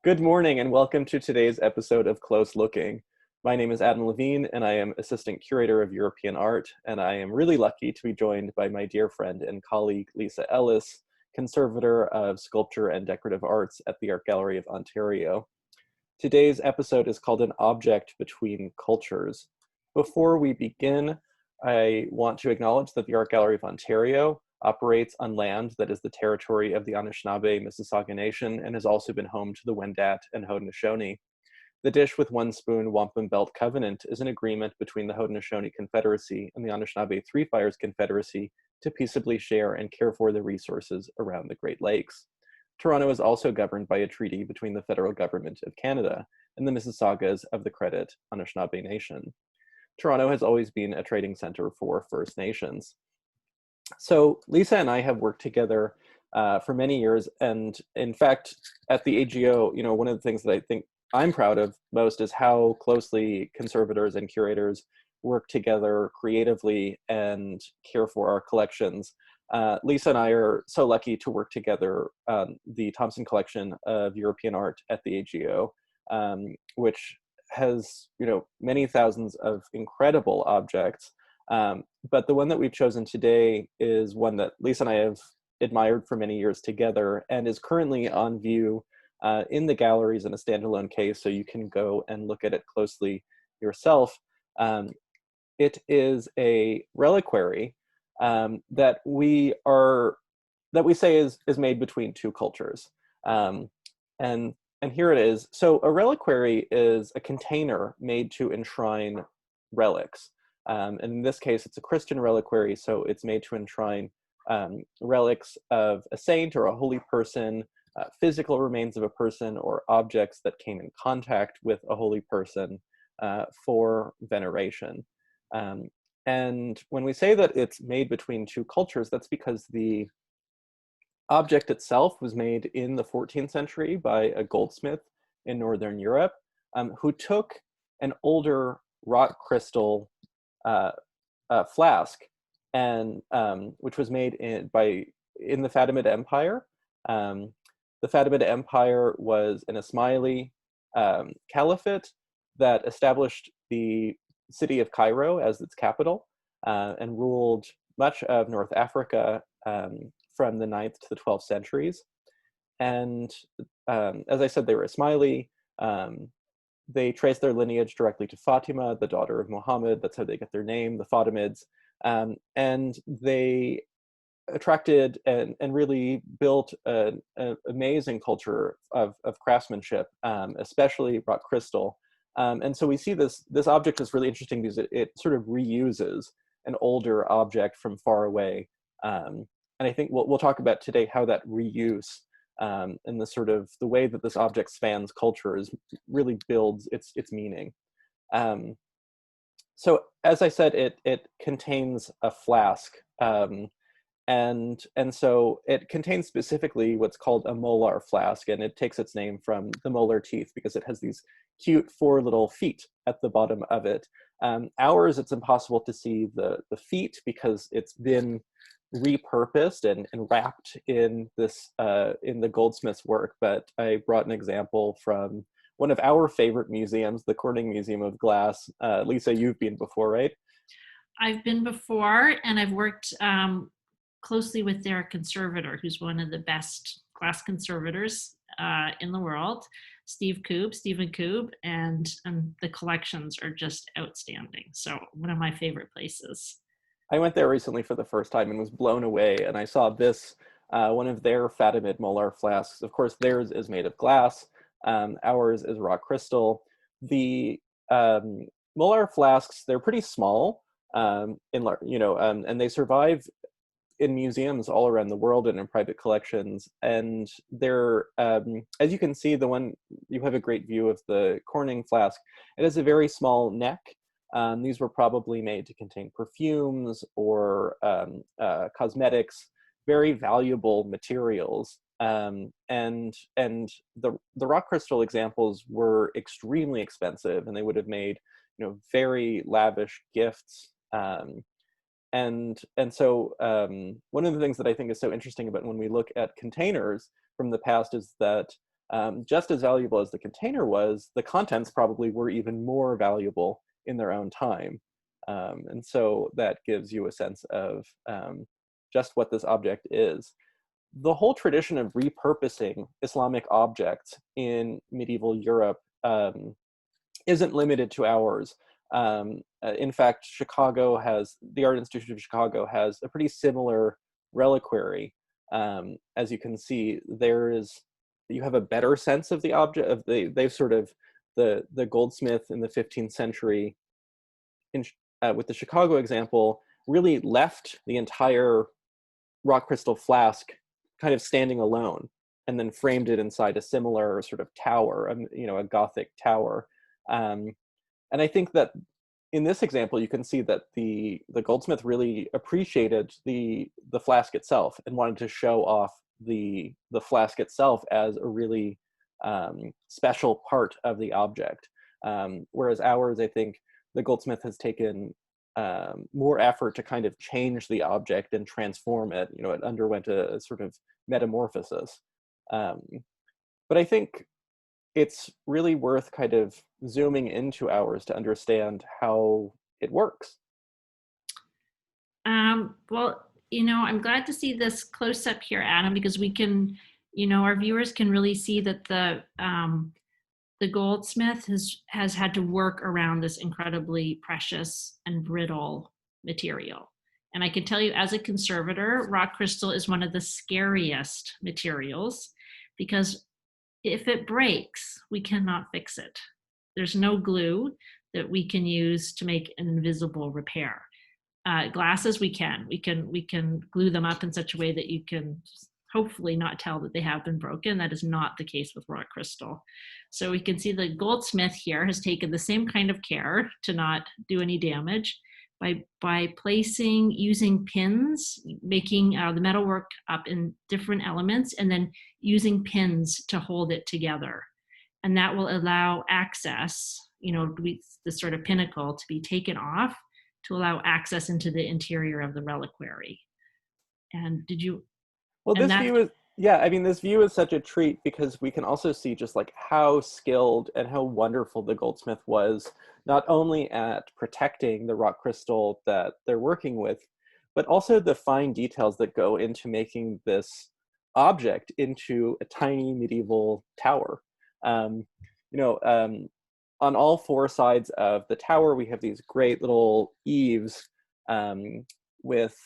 Good morning and welcome to today's episode of Close Looking. My name is Adam Levine and I am Assistant Curator of European Art, and I am really lucky to be joined by my dear friend and colleague Lisa Ellis, Conservator of Sculpture and Decorative Arts at the Art Gallery of Ontario. Today's episode is called An Object Between Cultures. Before we begin, I want to acknowledge that the Art Gallery of Ontario operates on land that is the territory of the Anishinaabe-Mississauga Nation and has also been home to the Wendat and Haudenosaunee. The Dish with One Spoon Wampum Belt Covenant is an agreement between the Haudenosaunee Confederacy and the Anishinaabe Three Fires Confederacy to peaceably share and care for the resources around the Great Lakes. Toronto is also governed by a treaty between the federal government of Canada and the Mississaugas of the Credit Anishinaabe Nation. Toronto has always been a trading center for First Nations. So Lisa and I have worked together for many years, and in fact, at the AGO, one of the things that I think I'm proud of most is how closely conservators and curators work together creatively and care for our collections. Lisa and I are so lucky to work together on the Thomson Collection of European Art at the AGO, which has many thousands of incredible objects. But the one that we've chosen today is one that Lisa and I have admired for many years together and is currently on view in the galleries in a standalone case, so you can go and look at it closely yourself. It is a reliquary that we say is made between two cultures. And here it is. So a reliquary is a container made to enshrine relics. And in this case, it's a Christian reliquary, so it's made to enshrine relics of a saint or a holy person, physical remains of a person, or objects that came in contact with a holy person for veneration. And when we say that it's made between two cultures, that's because the object itself was made in the 14th century by a goldsmith in Northern Europe, who took an older rock crystal flask, and which was made in the Fatimid Empire. The Fatimid Empire was an Ismaili caliphate that established the city of Cairo as its capital and ruled much of North Africa from the 9th to the 12th centuries. And as I said, they were Ismaili. They trace their lineage directly to Fatima, the daughter of Muhammad. That's how they get their name, the Fatimids. And they attracted and really built an amazing culture of craftsmanship, especially rock crystal. And so we see this object is really interesting because it sort of reuses an older object from far away. And I think we'll talk about today how that reuse and the way that this object spans cultures really builds its meaning. So as I said, it contains a flask, and so it contains specifically what's called a molar flask, and it takes its name from the molar teeth because it has these cute 4 little feet at the bottom of it. Ours, it's impossible to see the feet because it's been repurposed and wrapped in this in the goldsmith's work. But I brought an example from one of our favorite museums, the Corning Museum of Glass. Lisa, you've been before, right? I've been before, and I've worked closely with their conservator, who's one of the best glass conservators in the world, Stephen Koob, and the collections are just outstanding. So one of my favorite places. I went there recently for the first time and was blown away, and I saw this, one of their Fatimid molar flasks. Of course, theirs is made of glass. Ours is rock crystal. The molar flasks, they're pretty small, and they survive in museums all around the world and in private collections. And they're, as you can see, the one, you have a great view of the Corning flask. It has a very small neck. These were probably made to contain perfumes or cosmetics, very valuable materials. And the rock crystal examples were extremely expensive, and they would have made very lavish gifts. And so one of the things that I think is so interesting about when we look at containers from the past is that just as valuable as the container was, the contents probably were even more valuable in their own time. And so that gives you a sense of just what this object is. The whole tradition of repurposing Islamic objects in medieval Europe isn't limited to ours. In fact, the Art Institute of Chicago has a pretty similar reliquary. As you can see, you have a better sense of the object they've sort of, the goldsmith in the 15th century with the Chicago example really left the entire rock crystal flask kind of standing alone, and then framed it inside a similar sort of tower, a Gothic tower. And I think that in this example, you can see that the goldsmith really appreciated the flask itself and wanted to show off the flask itself as a really special part of the object. Whereas ours, I think the goldsmith has taken more effort to kind of change the object and transform it. It underwent a sort of metamorphosis. But I think it's really worth kind of zooming into ours to understand how it works. Well, I'm glad to see this close up here, Adam, because we can, our viewers can really see that the goldsmith has had to work around this incredibly precious and brittle material. And I can tell you, as a conservator, rock crystal is one of the scariest materials, because if it breaks, we cannot fix it. There's no glue that we can use to make an invisible repair. Glasses, we can glue them up in such a way that you can hopefully not tell that they have been broken. That is not the case with rock crystal. So we can see the goldsmith here has taken the same kind of care to not do any damage by using pins, making the metalwork up in different elements, and then using pins to hold it together. And that will allow access, the sort of pinnacle to be taken off to allow access into the interior of the reliquary. And Well, this view is such a treat, because we can also see just like how skilled and how wonderful the goldsmith was, not only at protecting the rock crystal that they're working with, but also the fine details that go into making this object into a tiny medieval tower. On all four sides of the tower, we have these great little eaves with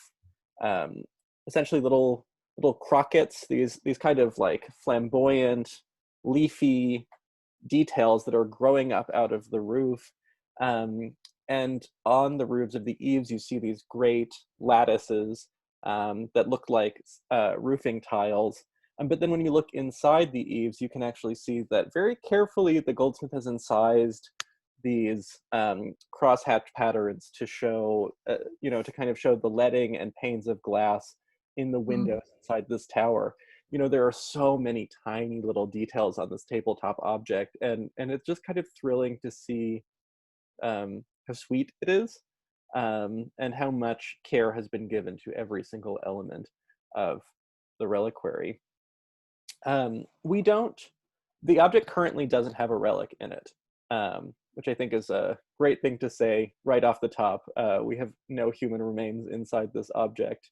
essentially little crockets, these kind of like flamboyant, leafy details that are growing up out of the roof. And on the roofs of the eaves, you see these great lattices that look like roofing tiles. But then when you look inside the eaves, you can actually see that very carefully the goldsmith has incised these cross-hatched patterns to show, to kind of show the leading and panes of glass in the windows inside this tower. There are so many tiny little details on this tabletop object, and it's just kind of thrilling to see how sweet it is, and how much care has been given to every single element of the reliquary. The object currently doesn't have a relic in it, which I think is a great thing to say right off the top. We have no human remains inside this object.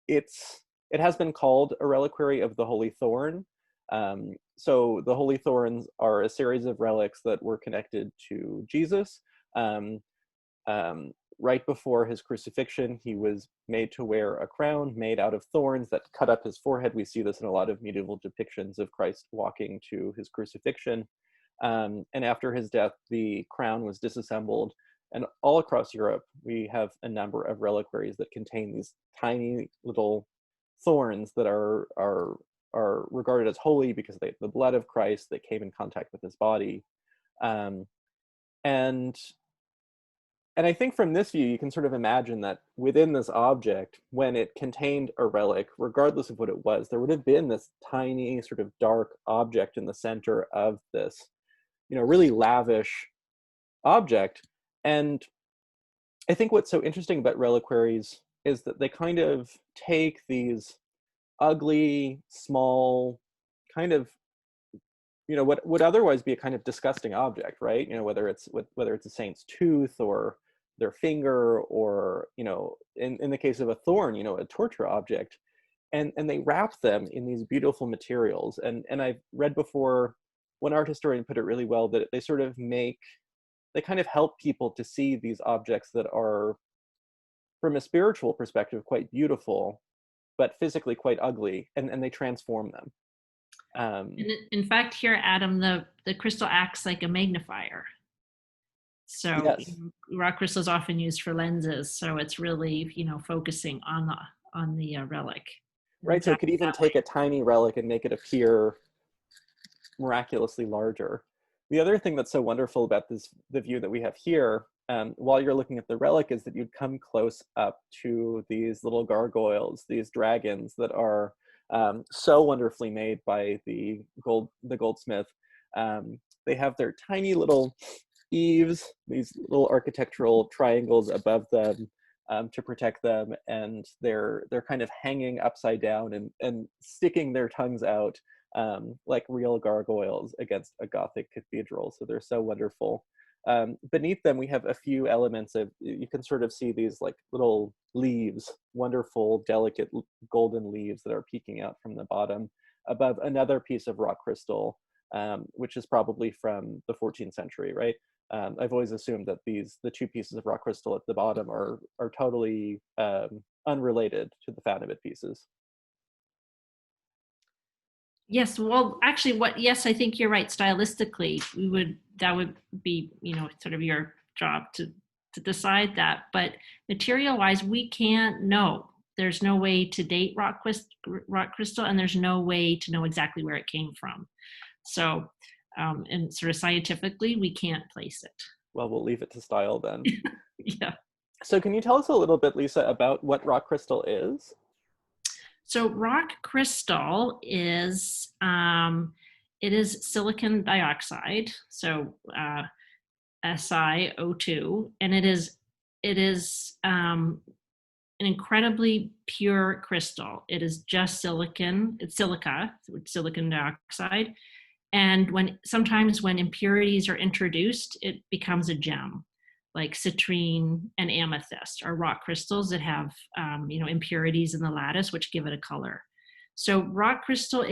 It has been called a reliquary of the Holy Thorn. So the Holy Thorns are a series of relics that were connected to Jesus. Right before his crucifixion, he was made to wear a crown made out of thorns that cut up his forehead. We see this in a lot of medieval depictions of Christ walking to his crucifixion. And after his death, the crown was disassembled. And all across Europe, we have a number of reliquaries that contain these tiny little thorns that are regarded as holy because they the blood of Christ that came in contact with his body. And I think from this view, you can sort of imagine that within this object, when it contained a relic, regardless of what it was, there would have been this tiny sort of dark object in the center of this, really lavish object. And I think what's so interesting about reliquaries is that they kind of take these ugly, small, kind of what would otherwise be a kind of disgusting object, right? Whether it's a saint's tooth or their finger, or in the case of a thorn, a torture object, and they wrap them in these beautiful materials. And I've read before, one art historian put it really well, that they kind of help people to see these objects that are, from a spiritual perspective, quite beautiful, but physically quite ugly, and they transform them. And in fact, here, Adam, the crystal acts like a magnifier. So Yes. rock crystal is often used for lenses, so it's really focusing on the relic. Right, so it could even take a tiny relic and make it appear miraculously larger. The other thing that's so wonderful about the view that we have here, while you're looking at the relic, is that you'd come close up to these little gargoyles, these dragons that are so wonderfully made by the goldsmith. They have their tiny little eaves, these little architectural triangles above them, to protect them, and they're kind of hanging upside down and sticking their tongues out, like real gargoyles against a Gothic cathedral. So they're so wonderful. Beneath them, we have a few elements of, you can sort of see these like little leaves, wonderful, delicate golden leaves that are peeking out from the bottom above another piece of rock crystal, which is probably from the 14th century, right? I've always assumed that the two pieces of rock crystal at the bottom are totally unrelated to the Fanabit pieces. Yes, well, actually, yes, I think you're right. Stylistically, that would be, sort of your job to decide that. But material-wise, we can't know. There's no way to date rock crystal, and there's no way to know exactly where it came from. So, and sort of scientifically, we can't place it. Well, we'll leave it to style then. Yeah. So can you tell us a little bit, Lisa, about what rock crystal is? So rock crystal is it is silicon dioxide, so SiO2, and it is an incredibly pure crystal. It is just silicon. It's silica, silicon dioxide, and sometimes when impurities are introduced, it becomes a gem, like citrine and amethyst are rock crystals that have impurities in the lattice which give it a color. So rock crystal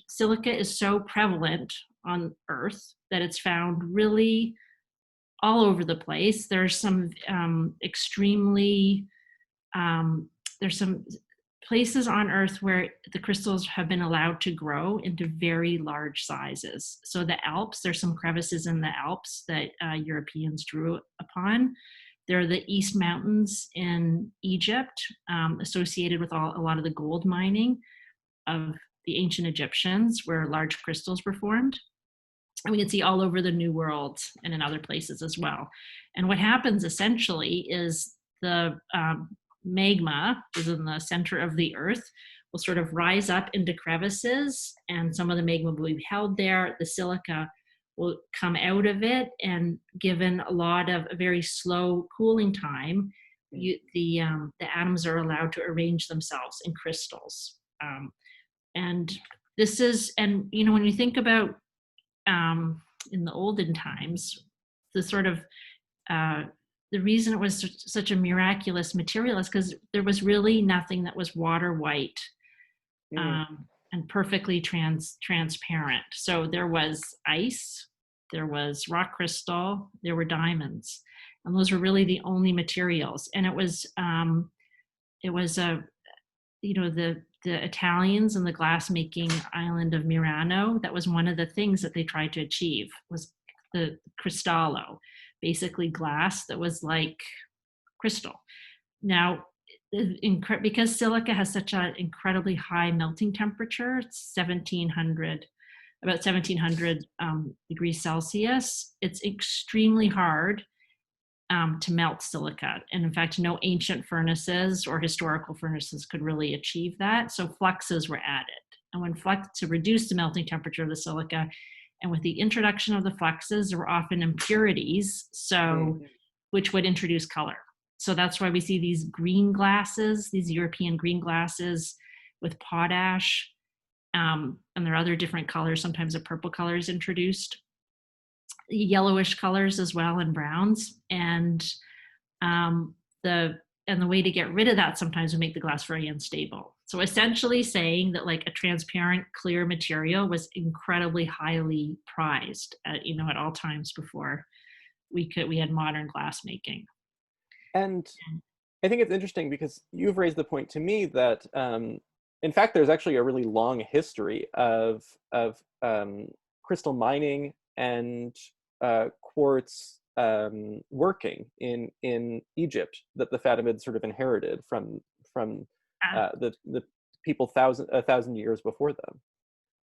silica is so prevalent on Earth that it's found really all over the place. There's some there's some places on Earth where the crystals have been allowed to grow into very large sizes. So the Alps, there's some crevices in the Alps that Europeans drew upon. There are the East Mountains in Egypt, associated with a lot of the gold mining of the ancient Egyptians, where large crystals were formed. And we can see all over the New World and in other places as well. And what happens essentially is the magma is in the center of the Earth will sort of rise up into crevices, and some of the magma will be held there. The silica will come out of it, and given a very slow cooling time, the atoms are allowed to arrange themselves in crystals. And when you think about in the olden times, the sort of the reason it was such a miraculous material is because there was really nothing that was water white and perfectly transparent. So there was ice, there was rock crystal, there were diamonds, and those were really the only materials. And the Italians in the glass-making island of Murano, that was one of the things that they tried to achieve, was the cristallo, basically glass that was like crystal. Now, because silica has such an incredibly high melting temperature, it's about 1700 degrees Celsius, it's extremely hard to melt silica. And in fact, no ancient furnaces or historical furnaces could really achieve that. So fluxes were added. And to reduce the melting temperature of the silica, and with the introduction of the fluxes, there were often impurities, which would introduce color. So that's why we see these green glasses, these European green glasses with potash, And there are other different colors. Sometimes a purple color is introduced, yellowish colors as well, and browns. Um, the way to get rid of that sometimes would make the glass very unstable. So essentially saying that like a transparent, clear material was incredibly highly prized at all times before we had modern glass making. And I think it's interesting because you've raised the point to me that, in fact, there's actually a really long history of crystal mining and quartz working in Egypt that the Fatimids sort of inherited from Uh, the people a thousand years before them.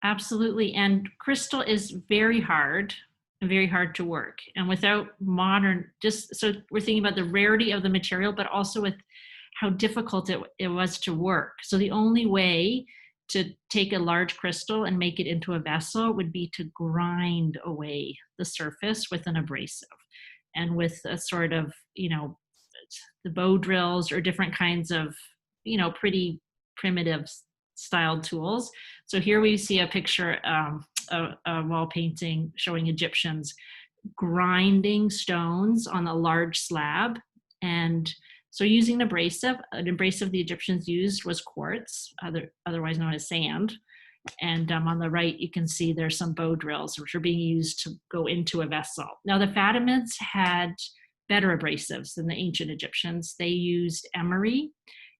Absolutely. And crystal is very hard and very hard to work. And without modern, just so we're thinking about the rarity of the material, but also with how difficult it was to work. So the only way to take a large crystal and make it into a vessel would be to grind away the surface with an abrasive and with a sort of, the bow drills or different kinds of, pretty primitive styled tools. So here we see a picture, a wall painting showing Egyptians grinding stones on a large slab. And so using an abrasive the Egyptians used was quartz, otherwise known as sand. And on the right, you can see there's some bow drills, which are being used to go into a vessel. Now, the Fatimids had better abrasives than the ancient Egyptians. They used emery,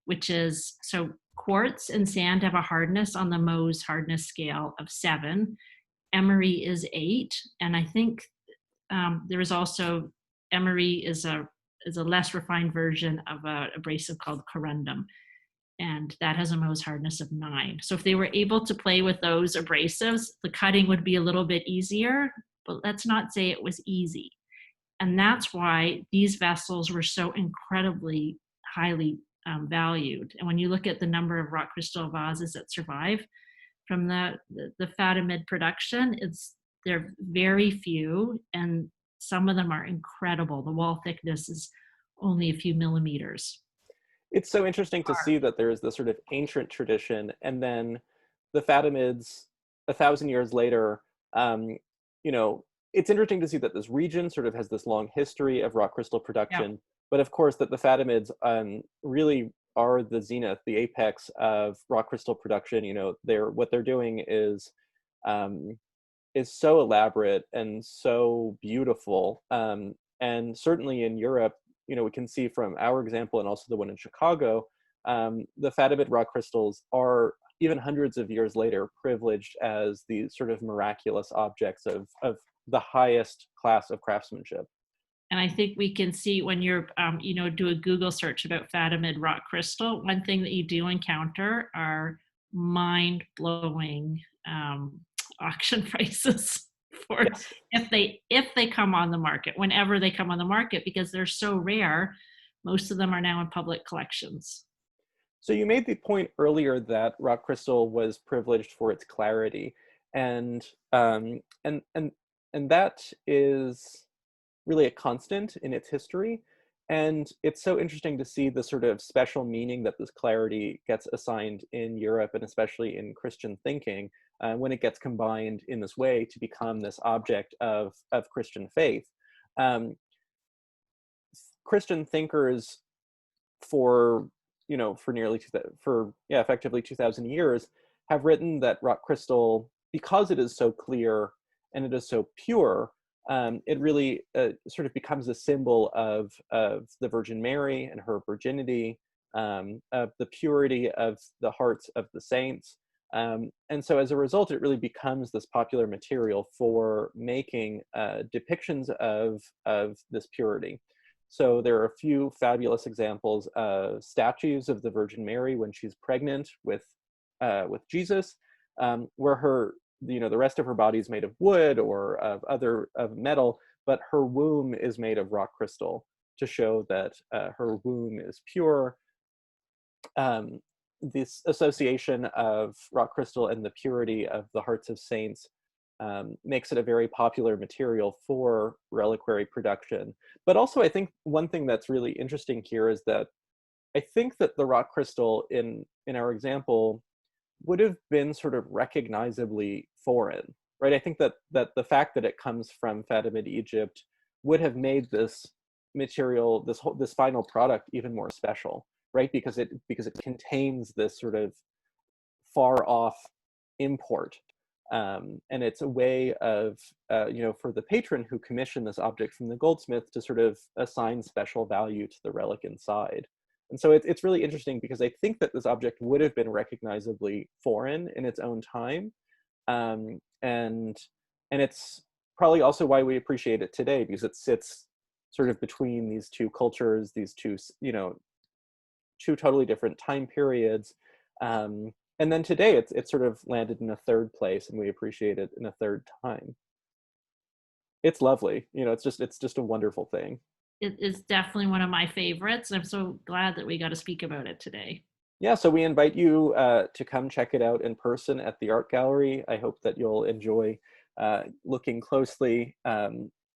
which is, so quartz and sand have a hardness on the Mohs hardness scale of 7. Emery is 8. And I think there is also, emery is a less refined version of an abrasive called corundum. And that has a Mohs hardness of 9. So if they were able to play with those abrasives, the cutting would be a little bit easier, but let's not say it was easy. And that's why these vessels were so incredibly highly valued. And when you look at the number of rock crystal vases that survive from the Fatimid production, they're very few, and some of them are incredible. The wall thickness is only a few millimeters. It's so interesting to see that there's this sort of ancient tradition, and then the Fatimids, a thousand years later, it's interesting to see that this region sort of has this long history of rock crystal production, but of course that the Fatimids really are the zenith, the apex of rock crystal production. What they're doing is so elaborate and so beautiful, and certainly in Europe, we can see from our example and also the one in Chicago, the Fatimid rock crystals are even hundreds of years later privileged as these sort of miraculous objects of the highest class of craftsmanship. And I think we can see when you're, do a Google search about Fatimid rock crystal, one thing that you do encounter are mind-blowing auction prices for if they come on the market, whenever they come on the market, because they're so rare. Most of them are now in public collections. So you made the point earlier that rock crystal was privileged for its clarity, and that is really a constant in its history. And it's so interesting to see the sort of special meaning that this clarity gets assigned in Europe, and especially in Christian thinking, when it gets combined in this way to become this object of Christian faith. Christian thinkers for effectively 2,000 years have written that rock crystal, because it is so clear and it is so pure, it really sort of becomes a symbol of the Virgin Mary and her virginity, of the purity of the hearts of the saints. And so as a result, it really becomes this popular material for making depictions of this purity. So there are a few fabulous examples of statues of the Virgin Mary when she's pregnant with Jesus, where the rest of her body is made of wood or of metal, but her womb is made of rock crystal to show that her womb is pure. This association of rock crystal and the purity of the hearts of saints makes it a very popular material for reliquary production. But also, I think one thing that's really interesting here is that I think that the rock crystal in our example would have been sort of recognizably foreign, right? I think that the fact that it comes from Fatimid Egypt would have made this material, this final product, even more special, right? Because it contains this sort of far off import. And it's a way of, for the patron who commissioned this object from the goldsmith to sort of assign special value to the relic inside. And so it's really interesting because I think that this object would have been recognizably foreign in its own time. And it's probably also why we appreciate it today, because it sits sort of between these two cultures, these two totally different time periods. And then today it's sort of landed in a third place, and we appreciate it in a third time. It's lovely. It's just a wonderful thing. It is definitely one of my favorites. I'm so glad that we got to speak about it today. Yeah, so we invite you to come check it out in person at the art gallery. I hope that you'll enjoy looking closely,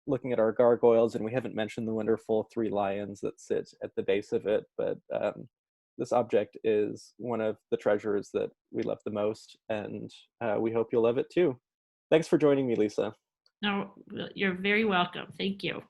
looking at our gargoyles, and we haven't mentioned the wonderful 3 lions that sit at the base of it, but this object is one of the treasures that we love the most, and we hope you'll love it too. Thanks for joining me, Lisa. No, you're very welcome. Thank you.